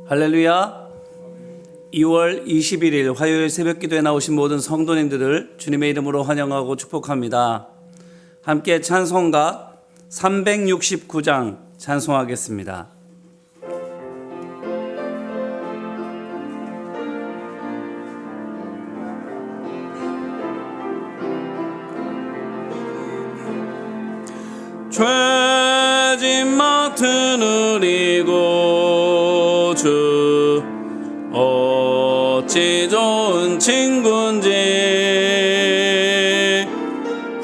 할렐루야. 2월 21일 화요일 새벽기도에 나오신 모든 성도님들을 주님의 이름으로 환영하고 축복합니다. 함께 찬송가 369장 찬송하겠습니다. 죄짐 맡은 우리 구주 어찌 좋은 친구인지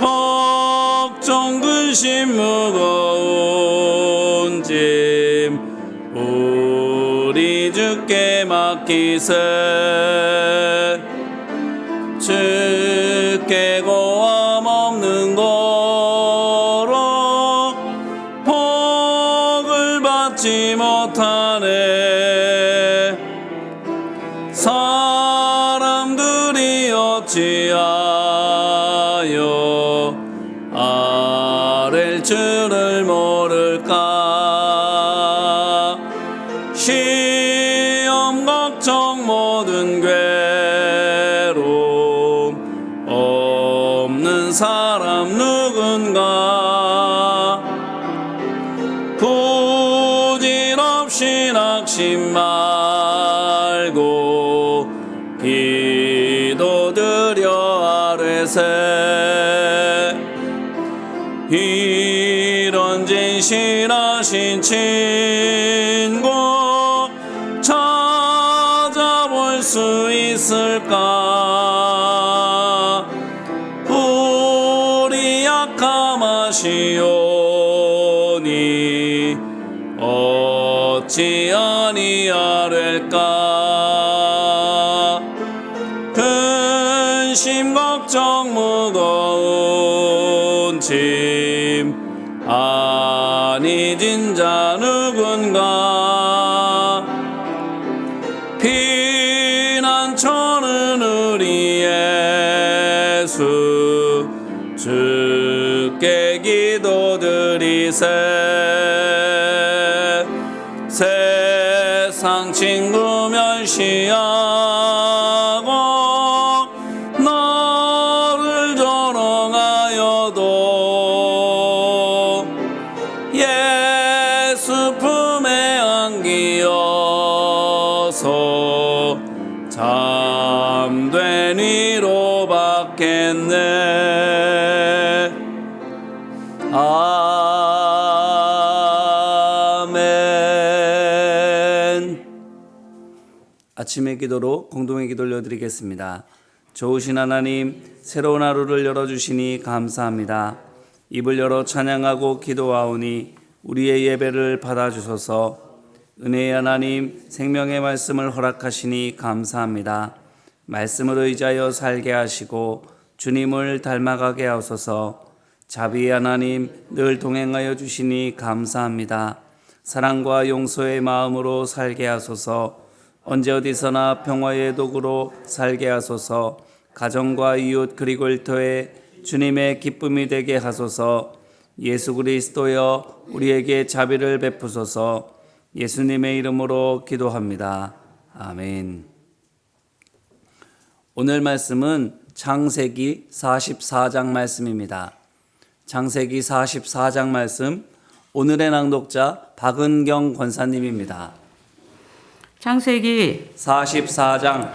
걱정 근심 무거운 짐 우리 주께 맡기세. 주께 고함 없는 거로 복을 받지 못하네. 사람들이 어찌하여 아랠 줄을 모를까. 시험 걱정 모든 괴로움 없는 사람 누군가. 부질없이 낙심 말고 기도드려 아뢰세. 이런 진실하신 친구 찾아볼 수 있을까. 우리 약함하시오니 어찌 아니하릴까. 근심 걱정 무거운 짐 아니진 자 누군가. 피난처는 우리 예수 주께 기도드리세. 세상 친구 멸시하고 너를 조롱하여도 예수 품에 안기어서 참된 위로 받겠네. 아멘. 아침의 기도로 공동의 기도를 올려드리겠습니다. 좋으신 하나님, 새로운 하루를 열어주시니 감사합니다. 입을 열어 찬양하고 기도하오니 우리의 예배를 받아주소서. 은혜의 하나님, 생명의 말씀을 허락하시니 감사합니다. 말씀을 의지하여 살게 하시고 주님을 닮아가게 하소서. 자비의 하나님, 늘 동행하여 주시니 감사합니다. 사랑과 용서의 마음으로 살게 하소서. 언제 어디서나 평화의 도구로 살게 하소서. 가정과 이웃 그리고 일터에 주님의 기쁨이 되게 하소서. 예수 그리스도여 우리에게 자비를 베푸소서. 예수님의 이름으로 기도합니다. 아멘. 오늘 말씀은 창세기 44장 말씀입니다. 창세기 44장 말씀, 오늘의 낭독자 박은경 권사님입니다. 창세기 44장.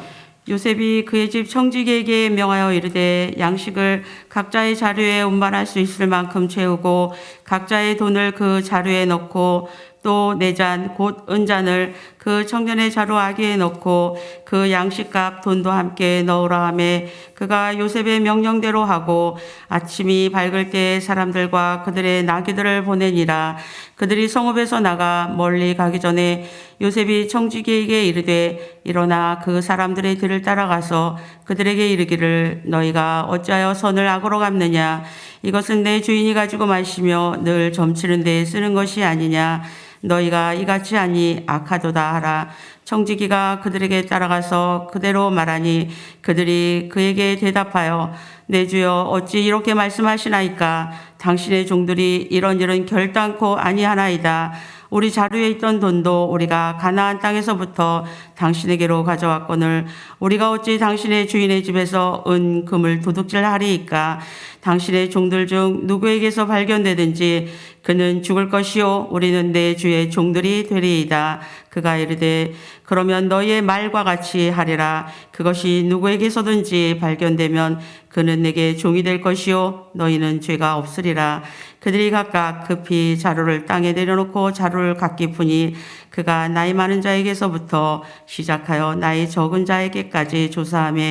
요셉이 그의 집 청지기에게 명하여 이르되 양식을 각자의 자루에 운반할 수 있을 만큼 채우고 각자의 돈을 그 자루에 넣고 또 네 잔 곧 은잔을 그 청년의 자루 아기에 넣고 그 양식값 돈도 함께 넣으라 하며 그가 요셉의 명령대로 하고 아침이 밝을 때 사람들과 그들의 나귀들을 보내니라. 그들이 성읍에서 나가 멀리 가기 전에 요셉이 청지기에게 이르되 일어나 그 사람들의 뒤를 따라가서 그들에게 이르기를 너희가 어찌하여 선을 악으로 갚느냐. 이것은 내 주인이 가지고 마시며 늘 점치는 데에 쓰는 것이 아니냐. 너희가 이같이 하니 악하도다 하라. 청지기가 그들에게 따라가서 그대로 말하니 그들이 그에게 대답하여 내 주여 어찌 이렇게 말씀하시나이까. 당신의 종들이 이런 일은 결단코 아니하나이다. 우리 자루에 있던 돈도 우리가 가나안 땅에서부터 당신에게로 가져왔거늘 우리가 어찌 당신의 주인의 집에서 은 금을 도둑질하리이까. 당신의 종들 중 누구에게서 발견되든지 그는 죽을 것이요 우리는 내 주의 종들이 되리이다. 그가 이르되 그러면 너희의 말과 같이 하리라. 그것이 누구에게서든지 발견되면 그는 내게 종이 될 것이요 너희는 죄가 없으리라. 그들이 각각 급히 자루를 땅에 내려놓고 자루를 각기 푸니 그가 나이 많은 자에게서부터 시작하여 나이 적은 자에게까지 조사하며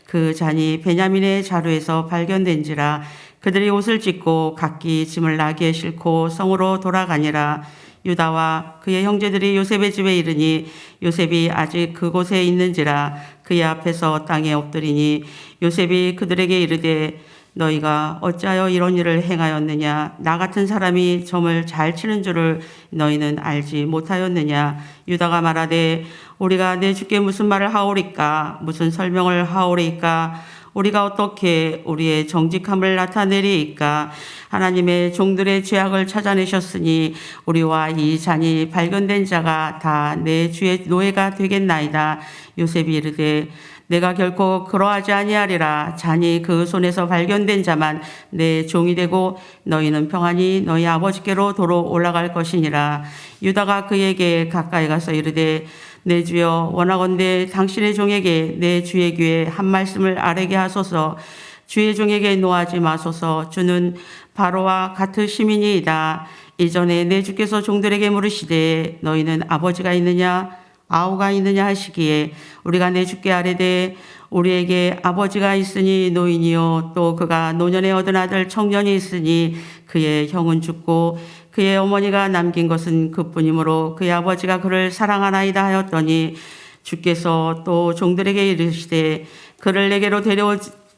그 잔이 베냐민의 자루에서 발견된지라. 그들이 옷을 찢고 각기 짐을 나귀에 싣고 성으로 돌아가니라. 유다와 그의 형제들이 요셉의 집에 이르니 요셉이 아직 그곳에 있는지라. 그의 앞에서 땅에 엎드리니 요셉이 그들에게 이르되 너희가 어찌하여 이런 일을 행하였느냐. 나 같은 사람이 점을 잘 치는 줄을 너희는 알지 못하였느냐. 유다가 말하되 우리가 내 주께 무슨 말을 하오리까. 무슨 설명을 하오리까. 우리가 어떻게 우리의 정직함을 나타내리이까. 하나님의 종들의 죄악을 찾아내셨으니 우리와 이 잔이 발견된 자가 다 내 주의 노예가 되겠나이다. 요셉이 이르되 내가 결코 그러하지 아니하리라. 잔이 그 손에서 발견된 자만 내 종이 되고 너희는 평안히 너희 아버지께로 도로 올라갈 것이니라. 유다가 그에게 가까이 가서 이르되 내 주여 원하건대 당신의 종에게 내 주의 귀에 한 말씀을 아뢰게 하소서. 주의 종에게 노하지 마소서. 주는 바로와 같은 시민이이다. 이전에 내 주께서 종들에게 물으시되 너희는 아버지가 있느냐 아우가 있느냐 하시기에 우리가 내 주께 아뢰되 우리에게 아버지가 있으니 노인이요 또 그가 노년에 얻은 아들 청년이 있으니 그의 형은 죽고 그의 어머니가 남긴 것은 그뿐이므로 그의 아버지가 그를 사랑하나이다 하였더니 주께서 또 종들에게 이르시되 그를 내게로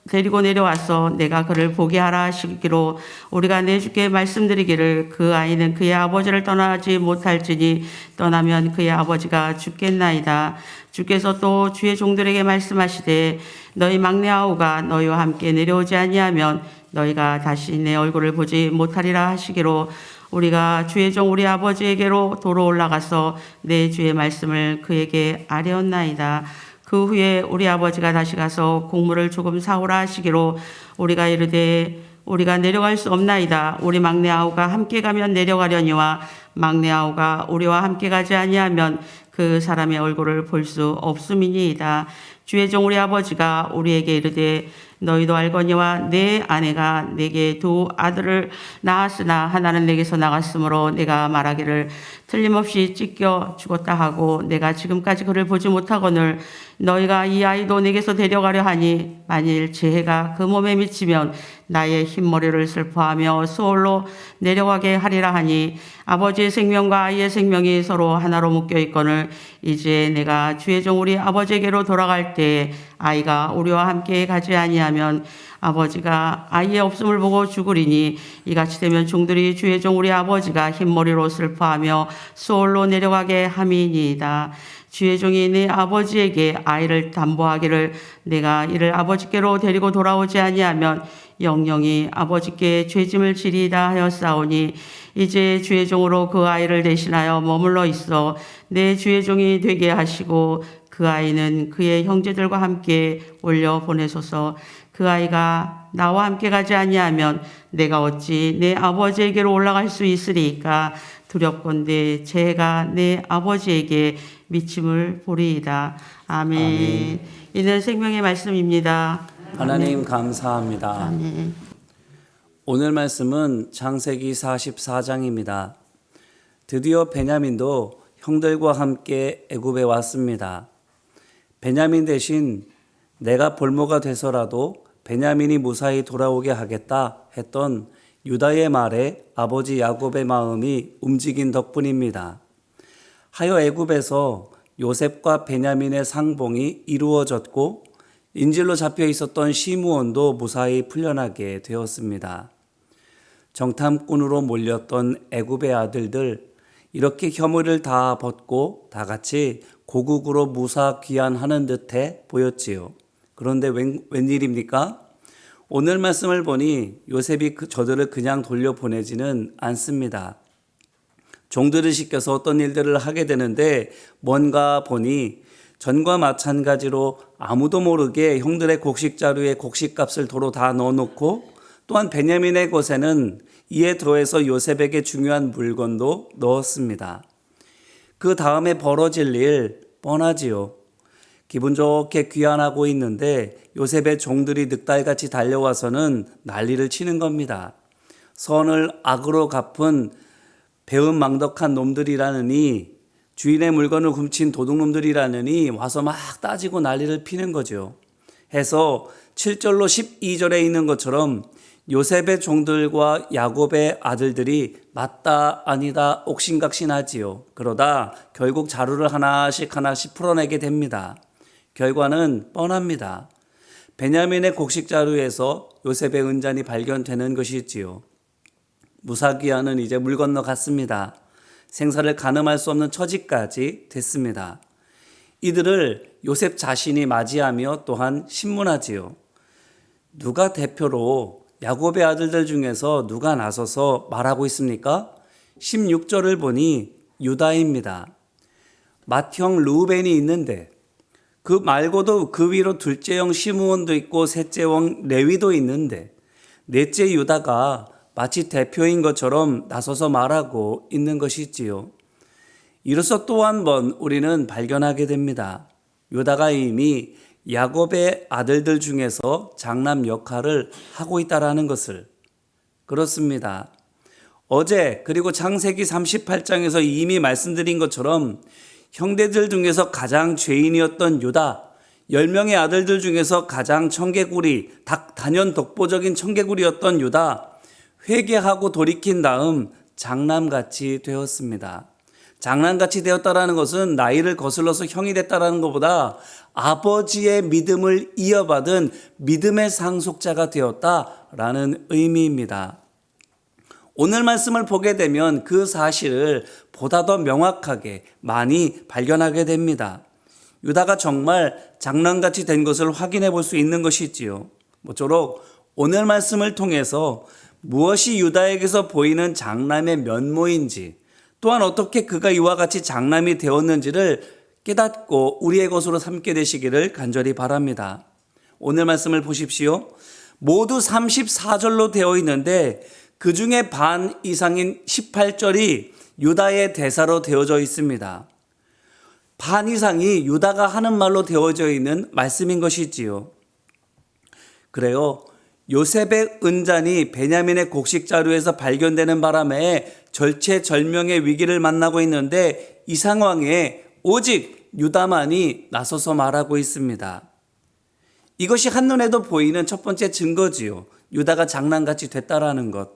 데리고 내려와서 내가 그를 보게 하라 하시기로 우리가 내 주께 말씀드리기를 그 아이는 그의 아버지를 떠나지 못할지니 떠나면 그의 아버지가 죽겠나이다. 주께서 또 주의 종들에게 말씀하시되 너희 막내 아우가 너희와 함께 내려오지 아니하면 너희가 다시 내 얼굴을 보지 못하리라 하시기로 우리가 주의 종 우리 아버지에게로 도로 올라가서 내 주의 말씀을 그에게 아뢰었나이다. 그 후에 우리 아버지가 다시 가서 곡물을 조금 사오라 하시기로 우리가 이르되 우리가 내려갈 수 없나이다. 우리 막내 아우가 함께 가면 내려가려니와 막내 아우가 우리와 함께 가지 아니하면 그 사람의 얼굴을 볼 수 없음이니이다. 주의 종 우리 아버지가 우리에게 이르되 너희도 알거니와 내 아내가 내게 두 아들을 낳았으나 하나는 내게서 나갔으므로 내가 말하기를 틀림없이 찢겨 죽었다 하고 내가 지금까지 그를 보지 못하거늘 너희가 이 아이도 내게서 데려가려 하니 만일 재해가 그 몸에 미치면 나의 흰머리를 슬퍼하며 수월로 내려가게 하리라 하니 아버지의 생명과 아이의 생명이 서로 하나로 묶여 있거늘 이제 내가 주의 종 우리 아버지에게로 돌아갈 때 아이가 우리와 함께 가지 아니하면 아버지가 아이의 없음을 보고 죽으리니 이같이 되면 종들이 주의 종 우리 아버지가 흰머리로 슬퍼하며 수월로 내려가게 함이니이다. 주의 종이 내 아버지에게 아이를 담보하기를 내가 이를 아버지께로 데리고 돌아오지 아니하면 영영이 아버지께 죄짐을 지리이다 하였사오니 이제 주의 종으로 그 아이를 대신하여 머물러 있어 내 주의 종이 되게 하시고 그 아이는 그의 형제들과 함께 올려 보내소서. 그 아이가 나와 함께 가지 아니하면 내가 어찌 내 아버지에게로 올라갈 수 있으리까. 두렵건대 재해가 내 아버지에게 미침을 보리이다. 아멘. 아멘. 이는 생명의 말씀입니다. 하나님 감사합니다. 아멘. 오늘 말씀은 창세기 44장입니다. 드디어 베냐민도 형들과 함께 애굽에 왔습니다. 베냐민 대신 내가 볼모가 돼서라도 베냐민이 무사히 돌아오게 하겠다 했던 유다의 말에 아버지 야곱의 마음이 움직인 덕분입니다. 하여 애굽에서 요셉과 베냐민의 상봉이 이루어졌고 인질로 잡혀 있었던 시므온도 무사히 풀려나게 되었습니다. 정탐꾼으로 몰렸던 애굽의 아들들, 이렇게 혐오를 다 벗고 다 같이 고국으로 무사 귀환하는 듯해 보였지요. 그런데 웬일입니까? 오늘 말씀을 보니 요셉이 저들을 그냥 돌려보내지는 않습니다. 종들을 시켜서 어떤 일들을 하게 되는데 뭔가 보니 전과 마찬가지로 아무도 모르게 형들의 곡식자루에 곡식값을 도로 다 넣어놓고 또한 베냐민의 곳에는 이에 더해서 요셉에게 중요한 물건도 넣었습니다. 그 다음에 벌어질 일 뻔하지요. 기분 좋게 귀환하고 있는데 요셉의 종들이 늑달같이 달려와서는 난리를 치는 겁니다. 선을 악으로 갚은 배은망덕한 놈들이라느니 주인의 물건을 훔친 도둑놈들이라느니 와서 막 따지고 난리를 피는 거죠. 해서 7절로 12절에 있는 것처럼 요셉의 종들과 야곱의 아들들이 맞다 아니다 옥신각신하지요. 그러다 결국 자루를 하나씩 풀어내게 됩니다. 결과는 뻔합니다. 베냐민의 곡식 자루에서 요셉의 은잔이 발견되는 것이지요. 무사기한은 이제 물 건너 갔습니다. 생사를 가늠할 수 없는 처지까지 됐습니다. 이들을 요셉 자신이 맞이하며 또한 신문하지요. 누가 대표로 야곱의 아들들 중에서 누가 나서서 말하고 있습니까? 16절을 보니 유다입니다. 맏형 르우벤이 있는데 그 말고도 그 위로 둘째 형 시므온도 있고 셋째 형 레위도 있는데 넷째 유다가 마치 대표인 것처럼 나서서 말하고 있는 것이지요. 이로써 또 한 번 우리는 발견하게 됩니다. 유다가 이미 야곱의 아들들 중에서 장남 역할을 하고 있다라는 것을. 그렇습니다. 어제 그리고 창세기 38장에서 이미 말씀드린 것처럼 형제들 중에서 가장 죄인이었던 유다, 10명의 아들들 중에서 가장 청개구리, 단연 독보적인 청개구리였던 유다, 회개하고 돌이킨 다음 장남같이 되었습니다. 장남같이 되었다라는 것은 나이를 거슬러서 형이 됐다라는 것보다 아버지의 믿음을 이어받은 믿음의 상속자가 되었다라는 의미입니다. 오늘 말씀을 보게 되면 그 사실을 보다 더 명확하게 많이 발견하게 됩니다. 유다가 정말 장남같이 된 것을 확인해 볼 수 있는 것이지요. 모쪼록 오늘 말씀을 통해서 무엇이 유다에게서 보이는 장남의 면모인지, 또한 어떻게 그가 이와 같이 장남이 되었는지를 깨닫고 우리의 것으로 삼게 되시기를 간절히 바랍니다. 오늘 말씀을 보십시오. 모두 34절로 되어 있는데 그 중에 반 이상인 18절이 유다의 대사로 되어져 있습니다. 반 이상이 유다가 하는 말로 되어져 있는 말씀인 것이지요. 그래요. 요셉의 은잔이 베냐민의 곡식 자루에서 발견되는 바람에 절체절명의 위기를 만나고 있는데 이 상황에 오직 유다만이 나서서 말하고 있습니다. 이것이 한눈에도 보이는 첫 번째 증거지요. 유다가 장난같이 됐다라는 것,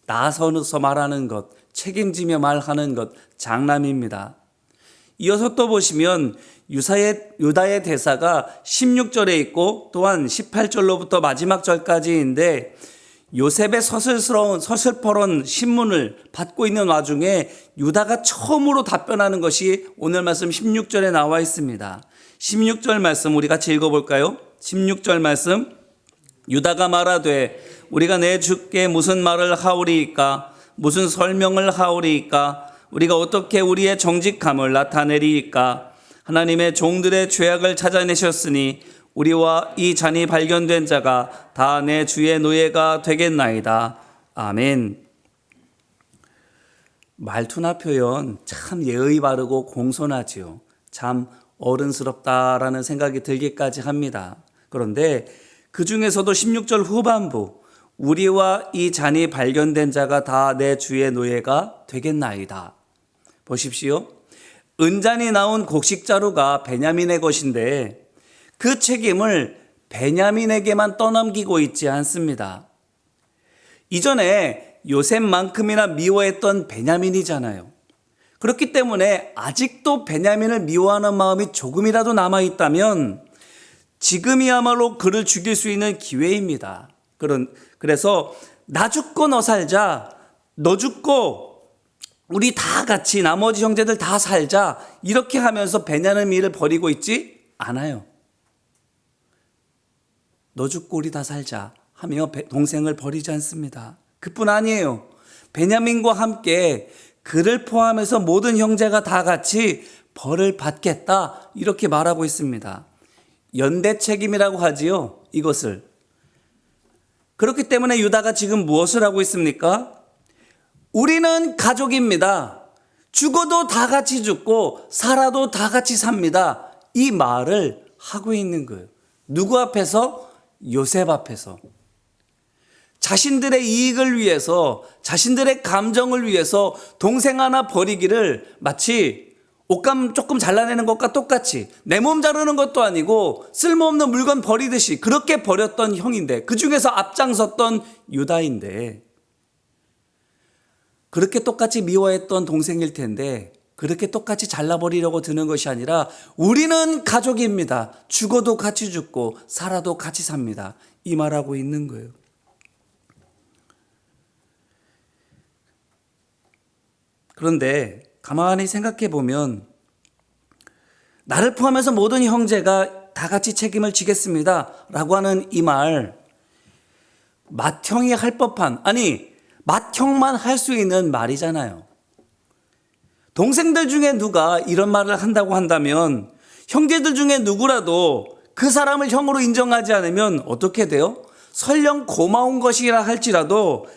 나서서 말하는 것, 책임지며 말하는 것, 장남입니다. 이어서 또 보시면 유다의 대사가 16절에 있고 또한 18절로부터 마지막 절까지인데 요셉의 서슬퍼런 신문을 받고 있는 와중에 유다가 처음으로 답변하는 것이 오늘 말씀 16절에 나와 있습니다. 16절 말씀 우리 같이 읽어볼까요? 16절 말씀, 유다가 말하되 우리가 내 주께 무슨 말을 하오리이까? 무슨 설명을 하오리이까? 우리가 어떻게 우리의 정직함을 나타내리이까? 하나님의 종들의 죄악을 찾아내셨으니 우리와 이 잔이 발견된 자가 다 내 주의 노예가 되겠나이다. 아멘. 말투나 표현 참 예의 바르고 공손하지요. 참 어른스럽다라는 생각이 들기까지 합니다. 그런데 그 중에서도 16절 후반부, 우리와 이 잔이 발견된 자가 다 내 주의 노예가 되겠나이다. 보십시오. 은잔이 나온 곡식자루가 베냐민의 것인데 그 책임을 베냐민에게만 떠넘기고 있지 않습니다. 이전에 요셉만큼이나 미워했던 베냐민이잖아요. 그렇기 때문에 아직도 베냐민을 미워하는 마음이 조금이라도 남아있다면 지금이야말로 그를 죽일 수 있는 기회입니다. 그래서 나 죽고 너 살자, 너 죽고 우리 다 같이 나머지 형제들 다 살자, 이렇게 하면서 베냐민을 버리고 있지 않아요. 너 죽고 우리 다 살자 하며 동생을 버리지 않습니다. 그뿐 아니에요. 베냐민과 함께 그를 포함해서 모든 형제가 다 같이 벌을 받겠다 이렇게 말하고 있습니다. 연대 책임이라고 하지요, 이것을. 그렇기 때문에 유다가 지금 무엇을 하고 있습니까? 우리는 가족입니다. 죽어도 다 같이 죽고 살아도 다 같이 삽니다. 이 말을 하고 있는 거예요. 누구 앞에서? 요셉 앞에서. 자신들의 이익을 위해서, 자신들의 감정을 위해서 동생 하나 버리기를 마치 옷감 조금 잘라내는 것과 똑같이 내 몸 자르는 것도 아니고 쓸모없는 물건 버리듯이 그렇게 버렸던 형인데, 그 중에서 앞장섰던 유다인데, 그렇게 똑같이 미워했던 동생일 텐데 그렇게 똑같이 잘라버리려고 드는 것이 아니라 우리는 가족입니다. 죽어도 같이 죽고 살아도 같이 삽니다. 이 말하고 있는 거예요. 그런데 가만히 생각해 보면 나를 포함해서 모든 형제가 다 같이 책임을 지겠습니다 라고 하는 이 말, 맏형이 할 법한, 아니 맏형만 할 수 있는 말이잖아요. 동생들 중에 누가 이런 말을 한다고 한다면 형제들 중에 누구라도 그 사람을 형으로 인정하지 않으면 어떻게 돼요? 설령 고마운 것이라 할지라도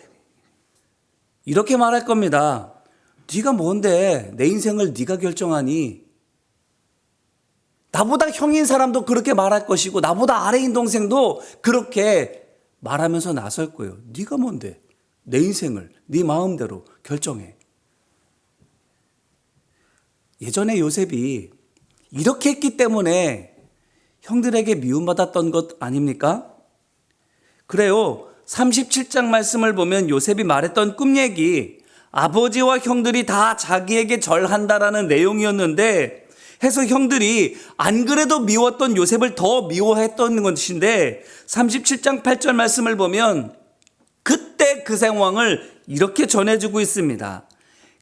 이렇게 말할 겁니다. 네가 뭔데 내 인생을 네가 결정하니? 나보다 형인 사람도 그렇게 말할 것이고 나보다 아래인 동생도 그렇게 말하면서 나설 거예요. 네가 뭔데 내 인생을 네 마음대로 결정해. 예전에 요셉이 이렇게 했기 때문에 형들에게 미움받았던 것 아닙니까? 그래요. 37장 말씀을 보면 요셉이 말했던 꿈 얘기, 아버지와 형들이 다 자기에게 절한다라는 내용이었는데, 해서 형들이 안 그래도 미웠던 요셉을 더 미워했던 것인데 37장 8절 말씀을 보면 그때 그 상황을 이렇게 전해주고 있습니다.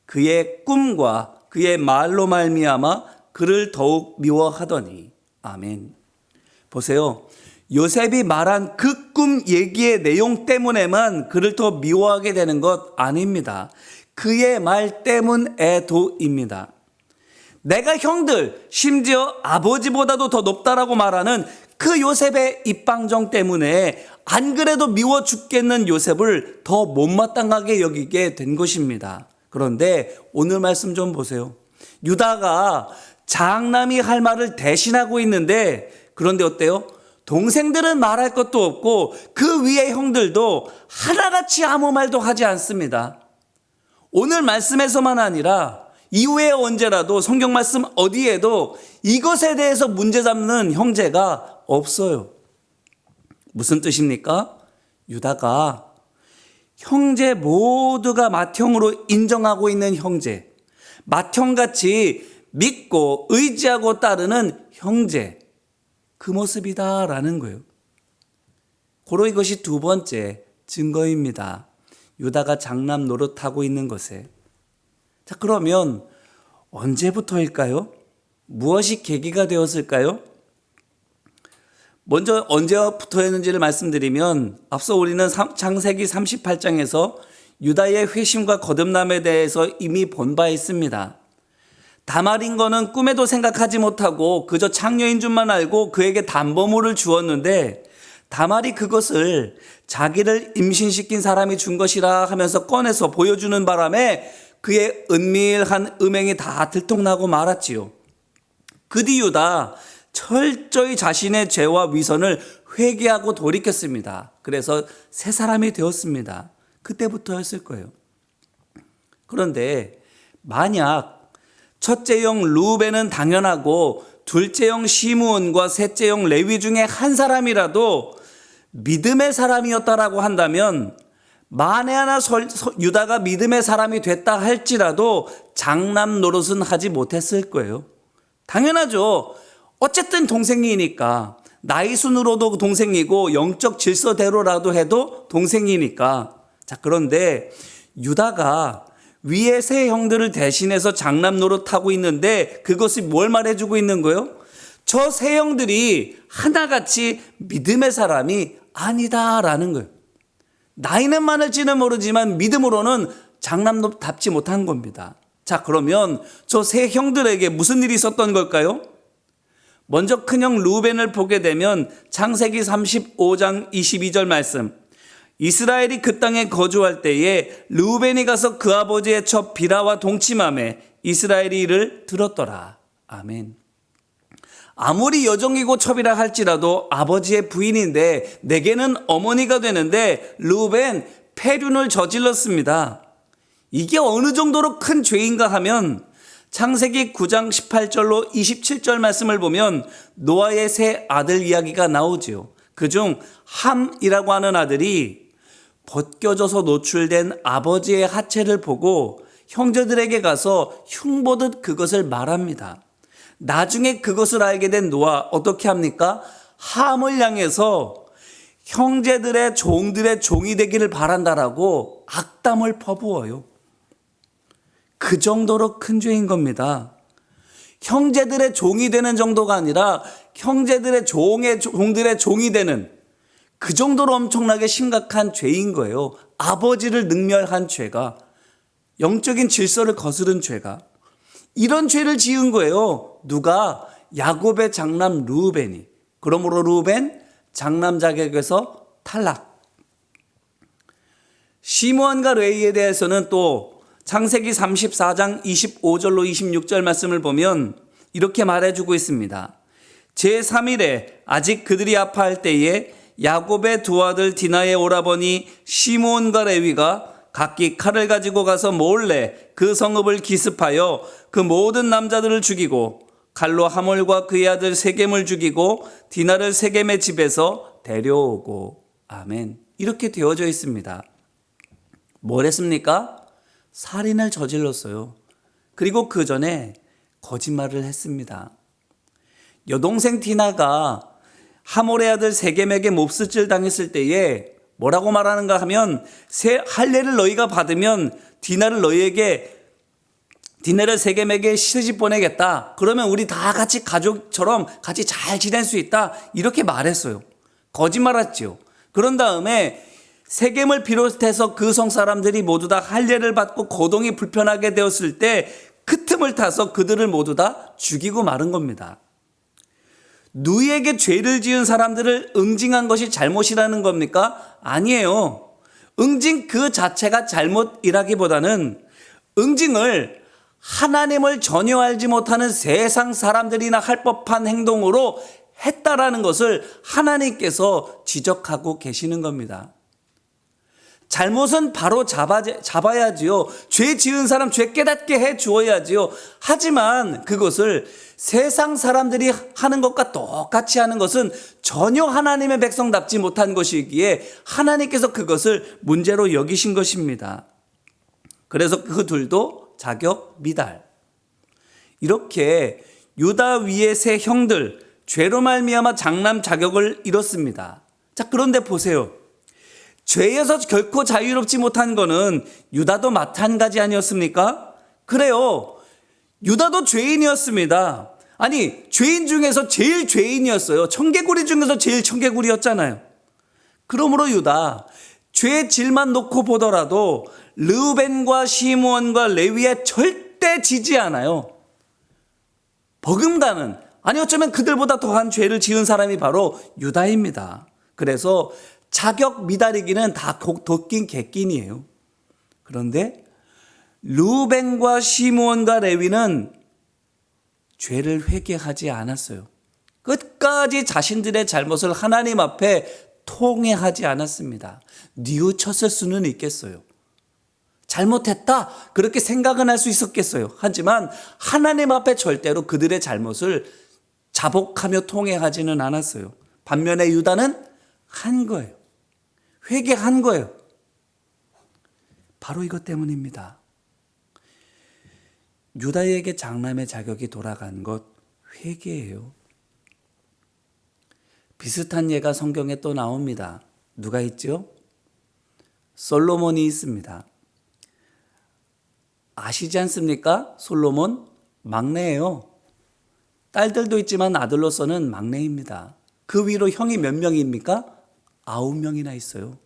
그의 꿈과 그의 말로 말미암아 그를 더욱 미워하더니. 아멘. 보세요. 요셉이 말한 그 꿈 얘기의 내용 때문에만 그를 더 미워하게 되는 것 아닙니다. 그의 말 때문에도입니다. 내가 형들, 심지어 아버지보다도 더 높다라고 말하는 그 요셉의 입방정 때문에 안 그래도 미워 죽겠는 요셉을 더 못마땅하게 여기게 된 것입니다. 그런데 오늘 말씀 좀 보세요. 유다가 장남이 할 말을 대신하고 있는데, 그런데 어때요? 동생들은 말할 것도 없고 그 위에 형들도 하나같이 아무 말도 하지 않습니다. 오늘 말씀에서만 아니라 이후에 언제라도 성경 말씀 어디에도 이것에 대해서 문제 삼는 형제가 없어요. 무슨 뜻입니까? 유다가 형제 모두가 맏형으로 인정하고 있는 형제, 맏형같이 믿고 의지하고 따르는 형제, 그 모습이다라는 거예요. 고로 이것이 두 번째 증거입니다. 유다가 장남 노릇하고 있는 것에. 자, 그러면 언제부터일까요? 무엇이 계기가 되었을까요? 먼저 언제부터였는지를 말씀드리면, 앞서 우리는 창세기 38장에서 유다의 회심과 거듭남에 대해서 이미 본 바 있습니다. 다말인 거는 꿈에도 생각하지 못하고 그저 창녀인 줄만 알고 그에게 담보물을 주었는데, 다말이 그것을 자기를 임신시킨 사람이 준 것이라 하면서 꺼내서 보여주는 바람에 그의 은밀한 음행이 다 들통나고 말았지요. 그 뒤 유다 철저히 자신의 죄와 위선을 회개하고 돌이켰습니다. 그래서 새 사람이 되었습니다. 그때부터였을 거예요. 그런데 만약 첫째 형 루벤은 당연하고 둘째 형 시므온과 셋째 형 레위 중에 한 사람이라도 믿음의 사람이었다라고 한다면, 만에 하나 유다가 믿음의 사람이 됐다 할지라도 장남 노릇은 하지 못했을 거예요. 당연하죠. 어쨌든 동생이니까, 나이 순으로도 동생이고 영적 질서대로라도 해도 동생이니까. 자, 그런데 유다가 위에 세 형들을 대신해서 장남 노릇하고 있는데 그것이 뭘 말해주고 있는 거예요? 저 세 형들이 하나같이 믿음의 사람이 아니다라는 거예요. 나이는 많을지는 모르지만 믿음으로는 장남답지 못한 겁니다. 자, 그러면 저 세 형들에게 무슨 일이 있었던 걸까요? 먼저 큰형 루벤을 보게 되면 창세기 35장 22절 말씀, 이스라엘이 그 땅에 거주할 때에 루벤이 가서 그 아버지의 첩 비라와 동침하매 이스라엘이 이를 들었더라. 아멘. 아무리 여종이고 첩이라 할지라도 아버지의 부인인데 내게는 어머니가 되는데 루벤 폐륜을 저질렀습니다. 이게 어느 정도로 큰 죄인가 하면 창세기 9장 18절로 27절 말씀을 보면 노아의 세 아들 이야기가 나오지요. 그중 함이라고 하는 아들이 벗겨져서 노출된 아버지의 하체를 보고 형제들에게 가서 흉보듯 그것을 말합니다. 나중에 그것을 알게 된 노아 어떻게 합니까? 함을 향해서 형제들의 종들의 종이 되기를 바란다라고 악담을 퍼부어요. 그 정도로 큰 죄인 겁니다. 형제들의 종이 되는 정도가 아니라 형제들의 종들의 종이 되는 그 정도로 엄청나게 심각한 죄인 거예요. 아버지를 능멸한 죄가, 영적인 질서를 거스른 죄가. 이런 죄를 지은 거예요. 누가? 야곱의 장남 르우벤이. 그러므로 르우벤 장남 자격에서 탈락. 시므온과 레위에 대해서는 또 창세기 34장 25절로 26절 말씀을 보면 이렇게 말해주고 있습니다. 제3일에 아직 그들이 아파할 때에 야곱의 두 아들 디나의 오라버니 시므온과 레위가 각기 칼을 가지고 가서 몰래 그 성읍을 기습하여 그 모든 남자들을 죽이고 칼로 하몰과 그의 아들 세겜을 죽이고 디나를 세겜의 집에서 데려오고. 아멘. 이렇게 되어져 있습니다. 뭘 했습니까? 살인을 저질렀어요. 그리고 그 전에 거짓말을 했습니다. 여동생 디나가 하몰의 아들 세겜에게 몹쓸질 당했을 때에 뭐라고 말하는가 하면 할례를 너희가 받으면 디나를 세겜에게 시집 보내겠다. 그러면 우리 다 같이 가족처럼 같이 잘 지낼 수 있다. 이렇게 말했어요. 거짓말했죠. 그런 다음에 세겜을 비롯해서 그 성 사람들이 모두 다 할례를 받고 거동이 불편하게 되었을 때 그 틈을 타서 그들을 모두 다 죽이고 마른 겁니다. 누이에게 죄를 지은 사람들을 응징한 것이 잘못이라는 겁니까? 아니에요. 응징 그 자체가 잘못이라기보다는 응징을 하나님을 전혀 알지 못하는 세상 사람들이나 할 법한 행동으로 했다라는 것을 하나님께서 지적하고 계시는 겁니다. 잘못은 바로 잡아야지요. 죄 지은 사람 죄 깨닫게 해 주어야지요. 하지만 그것을 세상 사람들이 하는 것과 똑같이 하는 것은 전혀 하나님의 백성답지 못한 것이기에 하나님께서 그것을 문제로 여기신 것입니다. 그래서 그 둘도 자격 미달. 이렇게 유다 위의 세 형들 죄로 말미암아 장남 자격을 잃었습니다. 자, 그런데 보세요. 죄에서 결코 자유롭지 못한 거는 유다도 마찬가지 아니었습니까? 그래요. 유다도 죄인이었습니다. 아니, 죄인 중에서 제일 죄인이었어요. 청개구리 중에서 제일 청개구리였잖아요. 그러므로 유다, 죄의 질만 놓고 보더라도 르우벤과 시므온과 레위에 절대 지지 않아요. 버금가는, 아니 어쩌면 그들보다 더한 죄를 지은 사람이 바로 유다입니다. 그래서 자격 미달이기는 다 도낀 객긴이에요. 그런데 르우벤과 시므온과 레위는 죄를 회개하지 않았어요. 끝까지 자신들의 잘못을 하나님 앞에 통회하지 않았습니다. 뉘우쳤을 수는 있겠어요. 잘못했다 그렇게 생각은 할 수 있었겠어요. 하지만 하나님 앞에 절대로 그들의 잘못을 자복하며 통회하지는 않았어요. 반면에 유다는 한 거예요. 회개한 거예요. 바로 이것 때문입니다. 유다에게 장남의 자격이 돌아간 것 회개예요. 비슷한 예가 성경에 또 나옵니다. 누가 있죠? 솔로몬이 있습니다. 아시지 않습니까? 솔로몬 막내예요. 딸들도 있지만 아들로서는 막내입니다. 그 위로 형이 몇 명입니까? 9명이나 있어요.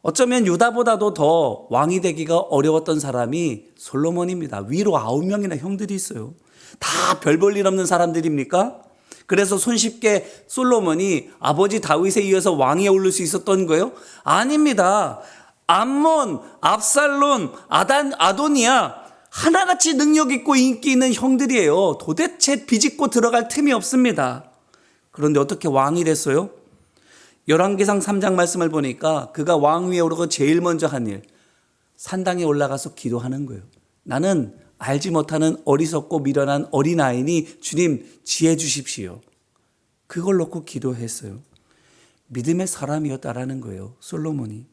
어쩌면 유다보다도 더 왕이 되기가 어려웠던 사람이 솔로몬입니다. 위로 9명이나 형들이 있어요. 다 별 볼 일 없는 사람들입니까? 그래서 손쉽게 솔로몬이 아버지 다윗에 이어서 왕위에 오를 수 있었던 거예요? 아닙니다. 암몬, 압살론, 아도니아 하나같이 능력 있고 인기 있는 형들이에요. 도대체 비집고 들어갈 틈이 없습니다. 그런데 어떻게 왕이 됐어요? 열왕기상 3장 말씀을 보니까 그가 왕위에 오르고 제일 먼저 한 일, 산당에 올라가서 기도하는 거예요. 나는 알지 못하는 어리석고 미련한 어린아이니 주님 지혜 주십시오. 그걸 놓고 기도했어요. 믿음의 사람이었다라는 거예요. 솔로몬이.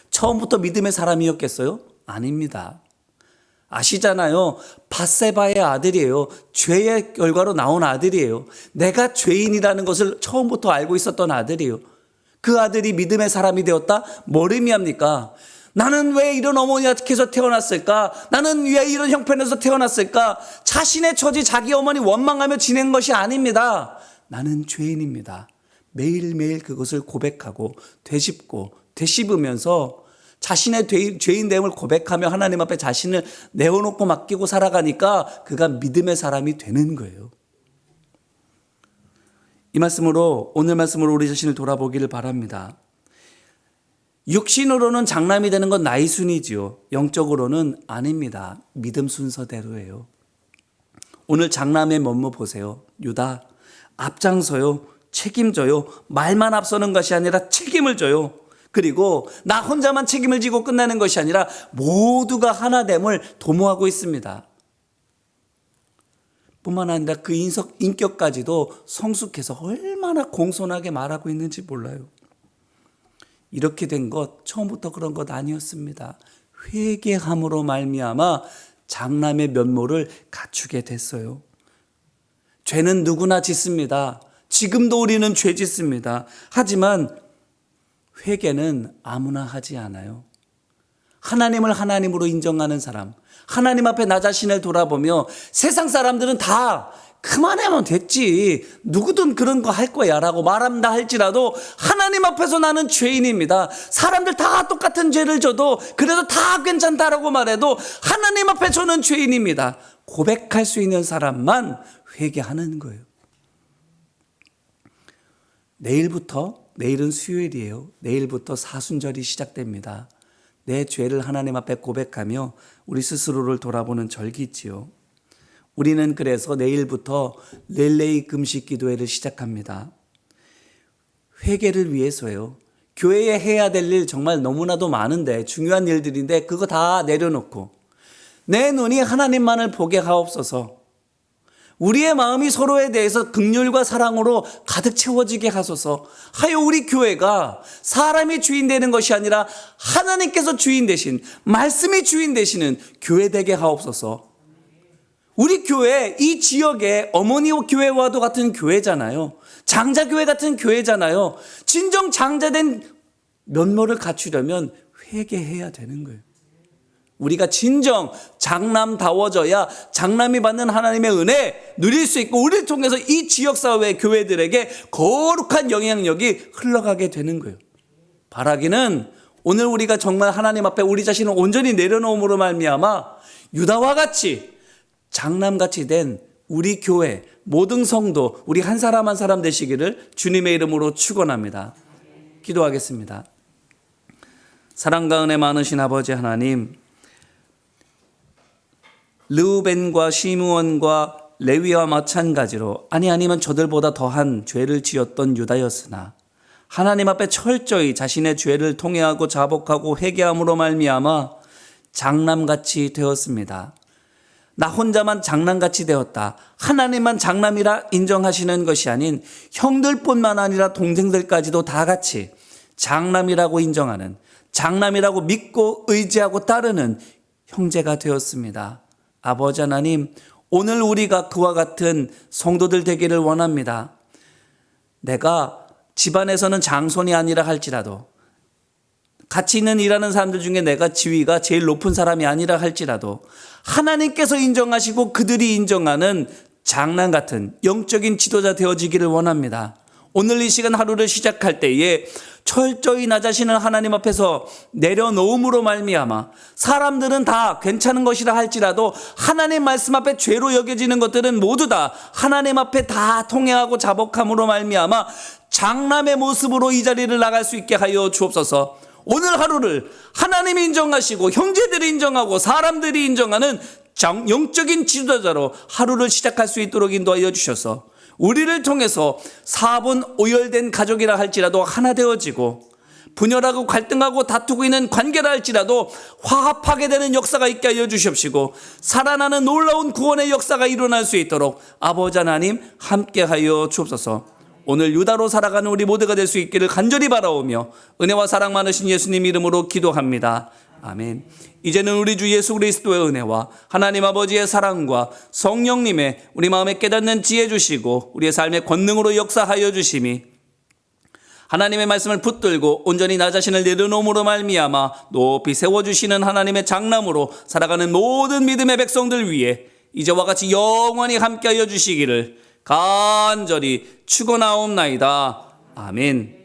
처음부터 믿음의 사람이었겠어요? 아닙니다. 아시잖아요. 밧세바의 아들이에요. 죄의 결과로 나온 아들이에요. 내가 죄인이라는 것을 처음부터 알고 있었던 아들이에요. 그 아들이 믿음의 사람이 되었다? 뭘 의미합니까? 나는 왜 이런 어머니에서 태어났을까? 나는 왜 이런 형편에서 태어났을까? 자신의 처지, 자기 어머니 원망하며 지낸 것이 아닙니다. 나는 죄인입니다. 매일매일 그것을 고백하고 되짚고 되씹으면서 자신의 죄인됨을 고백하며 하나님 앞에 자신을 내어놓고 맡기고 살아가니까 그가 믿음의 사람이 되는 거예요. 이 말씀으로, 오늘 말씀으로 우리 자신을 돌아보기를 바랍니다. 육신으로는 장남이 되는 건 나이 순이지요. 영적으로는 아닙니다. 믿음 순서대로예요. 오늘 장남의 면모 보세요. 유다, 앞장서요. 책임져요. 말만 앞서는 것이 아니라 책임을 져요. 그리고 나 혼자만 책임을 지고 끝나는 것이 아니라 모두가 하나됨을 도모하고 있습니다. 뿐만 아니라 그 인격까지도 성숙해서 얼마나 공손하게 말하고 있는지 몰라요. 이렇게 된 것 처음부터 그런 것 아니었습니다. 회개함으로 말미암아 장남의 면모를 갖추게 됐어요. 죄는 누구나 짓습니다. 지금도 우리는 죄 짓습니다. 하지만 회개는 아무나 하지 않아요. 하나님을 하나님으로 인정하는 사람, 하나님 앞에 나 자신을 돌아보며 세상 사람들은 다 그만하면 됐지, 누구든 그런 거 할 거야 라고 말한다 할지라도 하나님 앞에서 나는 죄인입니다. 사람들 다 똑같은 죄를 져도 그래도 다 괜찮다라고 말해도 하나님 앞에 저는 죄인입니다. 고백할 수 있는 사람만 회개하는 거예요. 내일은 수요일이에요. 내일부터 사순절이 시작됩니다. 내 죄를 하나님 앞에 고백하며 우리 스스로를 돌아보는 절기지요. 우리는 그래서 내일부터 릴레이 금식 기도회를 시작합니다. 회개를 위해서요. 교회에 해야 될 일 정말 너무나도 많은데, 중요한 일들인데 그거 다 내려놓고 내 눈이 하나님만을 보게 하옵소서. 우리의 마음이 서로에 대해서 긍휼과 사랑으로 가득 채워지게 하소서. 하여 우리 교회가 사람이 주인 되는 것이 아니라 하나님께서 주인 되신, 말씀이 주인 되시는 교회 되게 하옵소서. 우리 교회, 이 지역의 어머니 교회와도 같은 교회잖아요. 장자교회 같은 교회잖아요. 진정 장자된 면모를 갖추려면 회개해야 되는 거예요. 우리가 진정 장남다워져야 장남이 받는 하나님의 은혜 누릴 수 있고, 우리를 통해서 이 지역사회 교회들에게 거룩한 영향력이 흘러가게 되는 거예요. 바라기는 오늘 우리가 정말 하나님 앞에 우리 자신을 온전히 내려놓음으로 말미암아 유다와 같이 장남같이 된 우리 교회 모든 성도, 우리 한 사람 한 사람 되시기를 주님의 이름으로 축원합니다. 기도하겠습니다. 사랑과 은혜 많으신 아버지 하나님, 르우벤과 시므온과 레위와 마찬가지로 아니면 저들보다 더한 죄를 지었던 유다였으나 하나님 앞에 철저히 자신의 죄를 통회하고 자복하고 회개함으로 말미암아 장남같이 되었습니다. 나 혼자만 장남같이 되었다. 하나님만 장남이라 인정하시는 것이 아닌 형들뿐만 아니라 동생들까지도 다 같이 장남이라고 인정하는, 장남이라고 믿고 의지하고 따르는 형제가 되었습니다. 아버지 하나님, 오늘 우리가 그와 같은 성도들 되기를 원합니다. 내가 집안에서는 장손이 아니라 할지라도, 같이 있는 일하는 사람들 중에 내가 지위가 제일 높은 사람이 아니라 할지라도 하나님께서 인정하시고 그들이 인정하는 장남 같은 영적인 지도자 되어지기를 원합니다. 오늘 이 시간 하루를 시작할 때에 철저히 나 자신을 하나님 앞에서 내려놓음으로 말미암아 사람들은 다 괜찮은 것이라 할지라도 하나님 말씀 앞에 죄로 여겨지는 것들은 모두 다 하나님 앞에 다 통행하고 자복함으로 말미암아 장남의 모습으로 이 자리를 나갈 수 있게 하여 주옵소서. 오늘 하루를 하나님이 인정하시고 형제들이 인정하고 사람들이 인정하는 영적인 지도자로 하루를 시작할 수 있도록 인도하여 주셔서 우리를 통해서 4분 오열된 가족이라 할지라도 하나 되어지고 분열하고 갈등하고 다투고 있는 관계라 할지라도 화합하게 되는 역사가 있게 하여 주시옵시고 살아나는 놀라운 구원의 역사가 일어날 수 있도록 아버지 하나님 함께하여 주옵소서. 오늘 유다로 살아가는 우리 모두가 될 수 있기를 간절히 바라오며 은혜와 사랑 많으신 예수님 이름으로 기도합니다. 아멘. 이제는 우리 주 예수 그리스도의 은혜와 하나님 아버지의 사랑과 성령님의 우리 마음에 깨닫는 지혜 주시고 우리의 삶의 권능으로 역사하여 주심이 하나님의 말씀을 붙들고 온전히 나 자신을 내려놓음으로 말미암아 높이 세워주시는 하나님의 장남으로 살아가는 모든 믿음의 백성들 위해 이제와 같이 영원히 함께하여 주시기를 간절히 축원하옵나이다. 아멘.